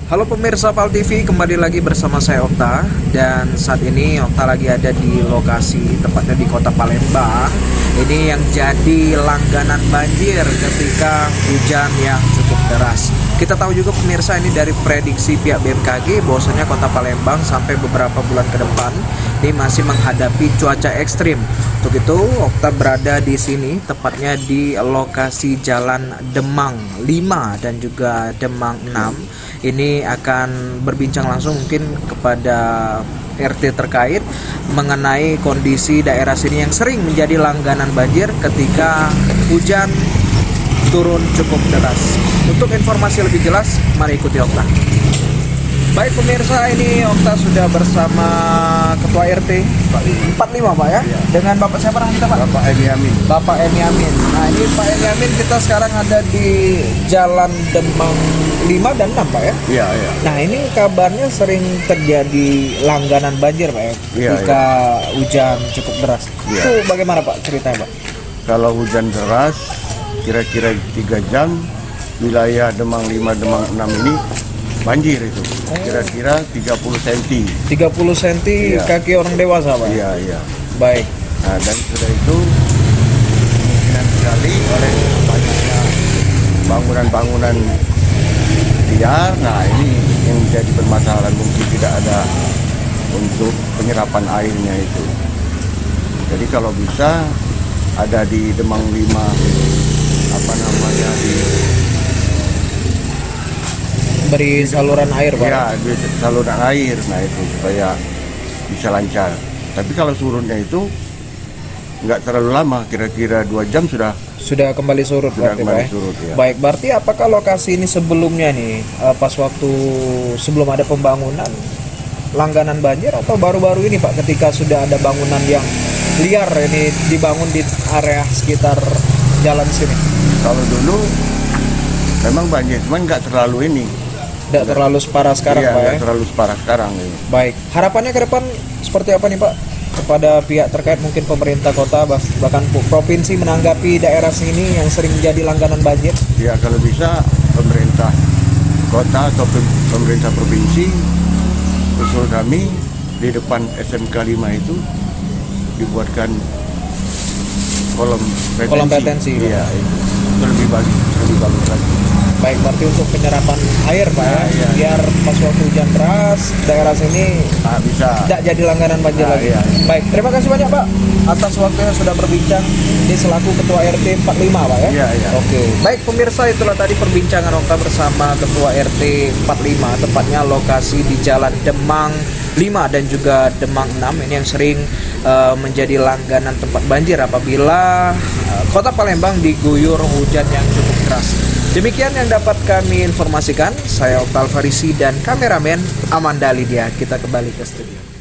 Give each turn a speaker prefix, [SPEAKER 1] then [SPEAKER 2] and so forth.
[SPEAKER 1] Halo pemirsa PAL TV, kembali lagi bersama saya Okta. Dan saat ini Okta lagi ada di lokasi, tepatnya di kota Palembang. Ini yang jadi langganan banjir ketika hujan yang cukup deras. Kita tahu juga pemirsa, ini dari prediksi pihak BMKG bahwasanya kota Palembang sampai beberapa bulan ke depan ini masih menghadapi cuaca ekstrim. Untuk itu Okta berada di sini, tepatnya di lokasi Jalan Demang 5 dan juga Demang 6. Ini akan berbincang langsung mungkin kepada RT terkait mengenai kondisi daerah sini yang sering menjadi langganan banjir ketika hujan turun cukup deras. Untuk informasi lebih jelas, mari ikuti Okta. Baik pemirsa, ini Okta sudah bersama Ketua RT 45 Pak ya?
[SPEAKER 2] Ya.
[SPEAKER 1] Dengan Bapak siapa namanya kita Pak?
[SPEAKER 2] Bapak Emi Amin.
[SPEAKER 1] Bapak Emi Amin. Nah ini Pak Emi Amin, kita sekarang ada di Jalan Demang 5 dan 6 Pak ya?
[SPEAKER 2] Iya, iya.
[SPEAKER 1] Nah ini kabarnya sering terjadi langganan banjir Pak ya?
[SPEAKER 2] Iya,
[SPEAKER 1] Ketika hujan cukup deras.
[SPEAKER 2] Iya.
[SPEAKER 1] Itu bagaimana Pak ceritanya Pak?
[SPEAKER 2] Kalau hujan deras, kira-kira 3 jam, wilayah Demang 5, Demang 6 ini banjir itu. Kira-kira 30 cm.
[SPEAKER 1] 30 cm
[SPEAKER 2] Iya.
[SPEAKER 1] kaki orang dewasa Pak?
[SPEAKER 2] Iya, iya.
[SPEAKER 1] Baik.
[SPEAKER 2] Nah, dan sudah itu kemungkinan sekali oleh banyaknya bangunan-bangunan liar. Nah, ini yang menjadi permasalahan, mungkin tidak ada untuk penyerapan airnya itu. Jadi kalau bisa ada di Demang 5 di
[SPEAKER 1] Beri saluran air Pak?
[SPEAKER 2] ya di saluran air, nah itu supaya bisa lancar. Tapi kalau surutnya itu nggak terlalu lama, kira-kira 2 jam sudah
[SPEAKER 1] Kembali surut berarti
[SPEAKER 2] kembali
[SPEAKER 1] Pak ya?
[SPEAKER 2] surut ya.
[SPEAKER 1] Baik, berarti apakah lokasi ini sebelumnya nih pas waktu sebelum ada pembangunan langganan banjir, atau baru-baru ini Pak ketika sudah ada bangunan yang liar ini dibangun di area sekitar jalan sini?
[SPEAKER 2] Kalau dulu memang banjir, cuman nggak terlalu ini.
[SPEAKER 1] Tidak terlalu separah sekarang
[SPEAKER 2] Iya,
[SPEAKER 1] Pak ya?
[SPEAKER 2] nggak terlalu separah sekarang. Ini.
[SPEAKER 1] Baik, harapannya ke depan seperti apa nih Pak kepada pihak terkait, mungkin pemerintah kota bahkan provinsi menanggapi daerah sini yang sering menjadi langganan banjir?
[SPEAKER 2] Ya kalau bisa pemerintah kota atau pemerintah provinsi, usul kami di depan SMK 5 itu dibuatkan kolom
[SPEAKER 1] petensi.
[SPEAKER 2] Iya, itu lebih bagus lagi.
[SPEAKER 1] Baik, berarti untuk penyerapan air Pak ya,
[SPEAKER 2] Iya.
[SPEAKER 1] biar pas waktu hujan deras daerah sini
[SPEAKER 2] Nah, bisa.
[SPEAKER 1] tidak jadi langganan banjir
[SPEAKER 2] Nah,
[SPEAKER 1] lagi.
[SPEAKER 2] iya.
[SPEAKER 1] Baik, terima kasih banyak Pak atas waktunya sudah berbincang. Ini selaku Ketua RT 45 Pak ya?
[SPEAKER 2] Iya, iya.
[SPEAKER 1] Oke. Baik pemirsa, itulah tadi perbincangan Okta bersama Ketua RT 45, tepatnya lokasi di Jalan Demang 5 dan juga Demang 6. Ini yang sering menjadi langganan tempat banjir apabila kota Palembang diguyur hujan yang cukup deras. Demikian yang dapat kami informasikan. Saya Okta Alfarisi dan kameramen Amanda Lydia. Kita kembali ke studio.